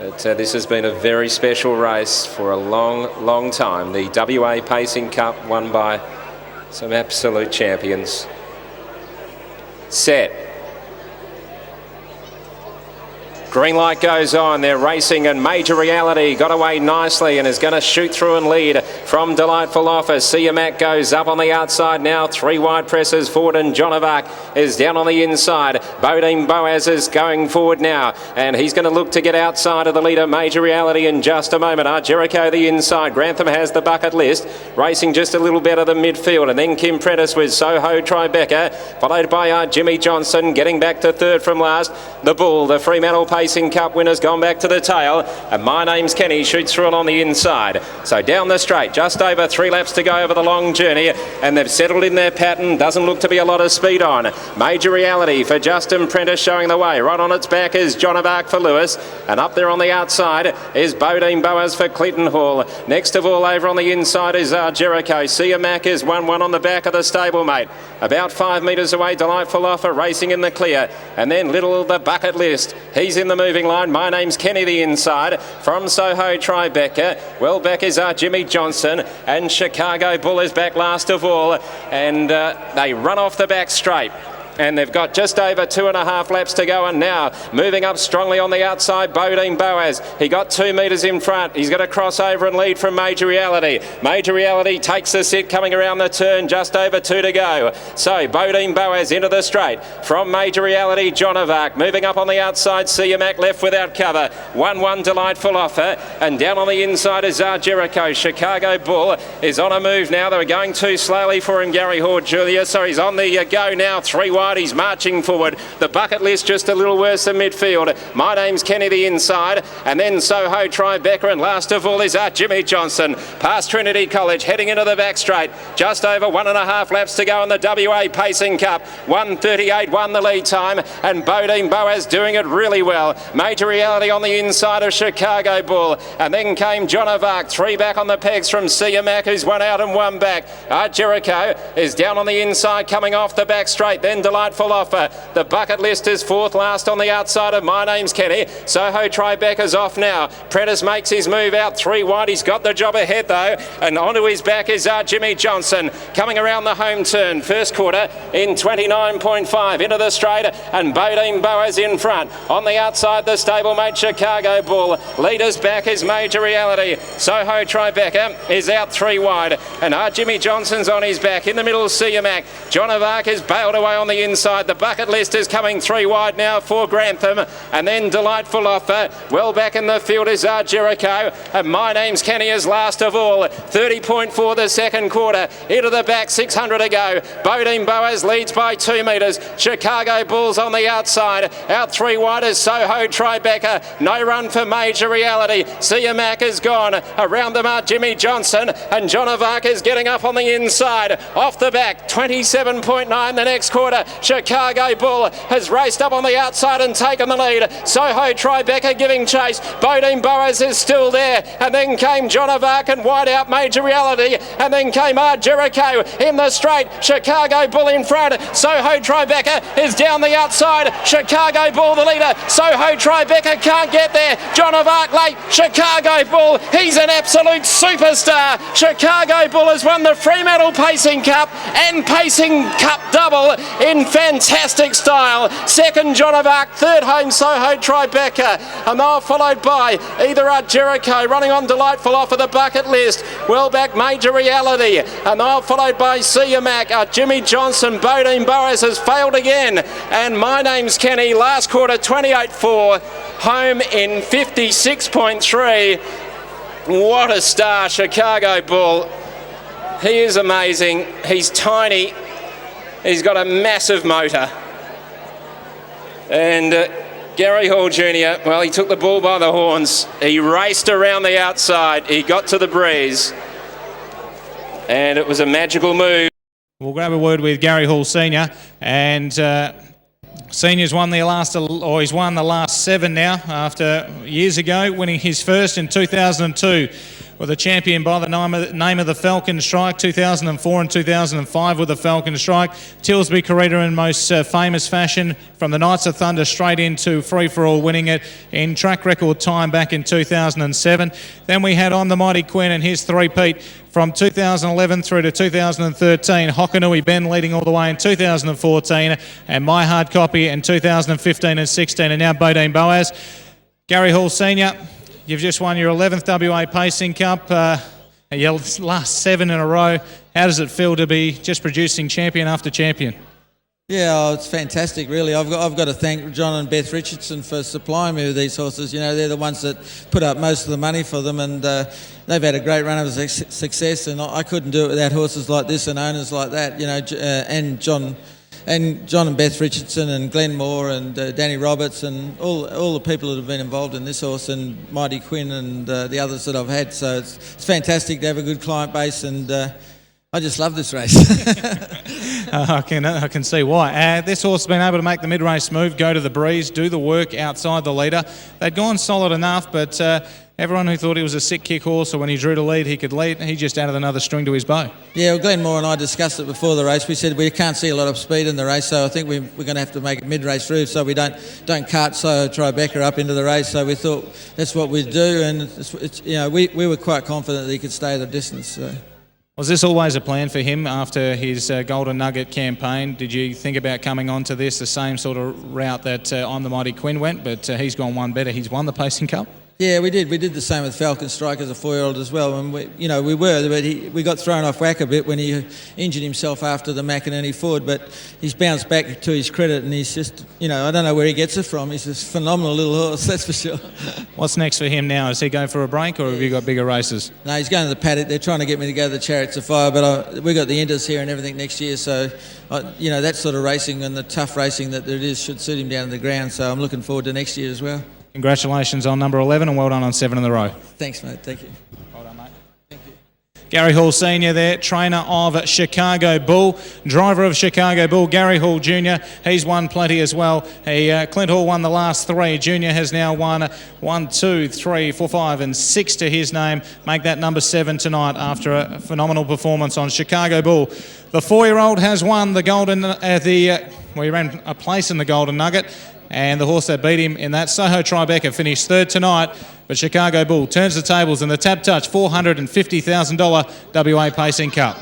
But this has been a very special race for a long time. The WA Pacing Cup won by some absolute champions. Set. Green light goes on, they're racing, and Major Reality got away nicely and is going to shoot through and lead from Delightful Offer. Mac goes up on the outside now, 3 wide presses forward, and John of Arc is down on the inside. Bodine Boaz is going forward now, and he's going to look to get outside of the leader, Major Reality, in just a moment. Jericho the inside, Grantham has the bucket list, racing just a little better than midfield, and then Kim Prentice with Soho Tribeca, followed by Jimmy Johnson, getting back to third from last. The Bull, the Fremantle Pacing Cup winner's gone back to the tail, and My Name's Kenny shoots through it on the inside. So down the straight, just over 3 laps to go over the long journey, and they've settled in their pattern. Doesn't look to be a lot of speed on. Major Reality for Justin Prentice showing the way. Right on its back is John of Arc for Lewis, and up there on the outside is Bodine Boaz for Clinton Hall. Next of all over on the inside is Jericho. Mac is 1-1 on the back of the stablemate. About 5 metres away, Delightful Offer racing in the clear, and then Little the bucket list. He's in the moving line. My Name's Kenny the inside from Soho Tribeca. Well back is Jimmy Johnson, and Chicago Bull is back last of all, and they run off the back straight. And they've got just over 2.5 laps to go, and now moving up strongly on the outside, Bodine Boaz. He got 2 metres in front. He's going to cross over and lead from Major Reality. Major Reality takes the sit coming around the turn, just over 2 to go. So Bodine Boaz into the straight from Major Reality, John of Arc. Moving up on the outside, Mac left without cover. 1-1 Delightful Offer, and down on the inside is Jericho. Chicago Bull is on a move now. They were going too slowly for him, Gary Hall Jr. So he's on the go now, 3 wide. He's marching forward. The bucket list just a little worse than midfield. My Name's Kenny the inside, and then Soho Tribeca, and last of all is Jimmy Johnson past Trinity College, heading into the back straight. Just over 1.5 laps to go in the WA Pacing Cup. 1:38 won the lead time, and Bodine Boaz doing it really well. Major Reality on the inside of Chicago Bull, and then came John of Arc, 3 back on the pegs from Mac, who's 1 out and 1 back. Jericho is down on the inside, coming off the back straight, then Delightful Offer. The bucket list is 4th last on the outside of My Name's Kenny. Soho Tribeca's off now. Prentice makes his move out 3 wide. He's got the job ahead though, and onto his back is Jimmy Johnson coming around the home turn. First quarter in 29.5 into the straight, and Bodine Boaz in front. On the outside, the stablemate Chicago Bull. Leaders back is Major Reality. Soho Tribeca is out 3 wide, and Jimmy Johnson's on his back. In the middle, Mac. John of Arc is bailed away on the inside. The bucket list is coming 3 wide now for Grantham, and then Delightful Offer. Well back in the field is Jericho, and My Name's Kenny is last of all. 30.4 the second quarter. Into the back, 600 to go. Bodine Boaz leads by 2 metres. Chicago Bulls on the outside. Out 3 wide is Soho Tribeca. No run for Major Reality. Mac is gone. Around them are Jimmy Johnson, and John of Arc is getting up on the inside. Off the back, 27.9 the next quarter. Chicago Bull has raced up on the outside and taken the lead. Soho Tribeca giving chase. Bodine Boaz is still there, and then came John of Arc and wide out Major Reality, and then came Jericho in the straight. Chicago Bull in front. Soho Tribeca is down the outside. Chicago Bull the leader. Soho Tribeca can't get there. John of Arc late. Chicago Bull, he's an absolute superstar. Chicago Bull has won the Fremantle Pacing Cup and Pacing Cup double in fantastic style. Second John of Arc, third home Soho Tribeca, and they're followed by either Jericho running on Delightful Offer the bucket list. Well back Major Reality, and they're followed by Mac. Jimmy Johnson. Bodine Boaz has failed again, and My Name's Kenny last quarter 28.4, home in 56.3. What a star, Chicago Bull. He is amazing. He's tiny. He's got a massive motor. And Gary Hall Jr., well, he took the bull by the horns. He raced around the outside. He got to the breeze. And it was a magical move. We'll grab a word with Gary Hall Senior, and Senior's won the last, or he's won the last 7 now after years ago winning his first in 2002 with a champion by the name of the Falcon Strike, 2004 and 2005 with the Falcon Strike. Tilsby Carita in most famous fashion, from the Knights of Thunder straight into free-for-all, winning it in track record time back in 2007. Then we had On the Mighty Quinn and his three-peat from 2011 through to 2013. Hokanui Ben leading all the way in 2014, and My Hard Copy in 2015 and 16, and now Bodine Boaz. Gary Hall Senior, you've just won your 11th WA Pacing Cup, your last 7 in a row. How does it feel to be just producing champion after champion? Yeah, it's fantastic, really. I've got to thank John and Beth Richardson for supplying me with these horses. You know, they're the ones that put up most of the money for them, and they've had a great run of success, and I couldn't do it without horses like this and owners like that, you know, and John and Beth Richardson and Glenn Moore and Danny Roberts and all the people that have been involved in this horse, and Mighty Quinn and the others that I've had. So it's fantastic to have a good client base, and I just love this race. I can see why. This horse has been able to make the mid-race move, go to the breeze, do the work outside the leader. They'd gone solid enough, but everyone who thought he was a sick kick horse, or when he drew to lead, he could lead, he just added another string to his bow. Yeah, well, Glenn Moore and I discussed it before the race. We said we can't see a lot of speed in the race, so I think we're going to have to make it mid-race through so we don't cart Tribeca up into the race. So we thought that's what we'd do, and you know, we were quite confident that he could stay the distance. So. Was this always a plan for him after his Golden Nugget campaign? Did you think about coming on to this the same sort of route that On the Mighty Quinn went, but he's gone one better? He's won the Pacing Cup? Yeah, we did. We did the same with Falcon Strike as a 4-year-old as well. And we got thrown off whack a bit when he injured himself after the McInerney Ford, but he's bounced back to his credit, and he's just, you know, I don't know where he gets it from. He's a phenomenal little horse, that's for sure. What's next for him now? Is he going for a break, or have you got bigger races? No, he's going to the paddock. They're trying to get me to go to the Chariots of Fire, but we got the Indus here and everything next year, so you know, that sort of racing and the tough racing that there is should suit him down to the ground. So I'm looking forward to next year as well. Congratulations on number 11, and well done on 7 in a row. Thanks, mate. Thank you. Well done, mate. Thank you. Gary Hall Senior there, trainer of Chicago Bull, driver of Chicago Bull. Gary Hall Jr., he's won plenty as well. Clint Hall won the last 3. Junior has now won 1, 2, 3, 4, 5 and 6 to his name. Make that number 7 tonight after a phenomenal performance on Chicago Bull. The 4-year-old has won the Golden, he ran a place in the Golden Nugget, and the horse that beat him in that, Soho Tribeca, finished 3rd tonight. But Chicago Bull turns the tables in the TABtouch $450,000 WA Pacing Cup.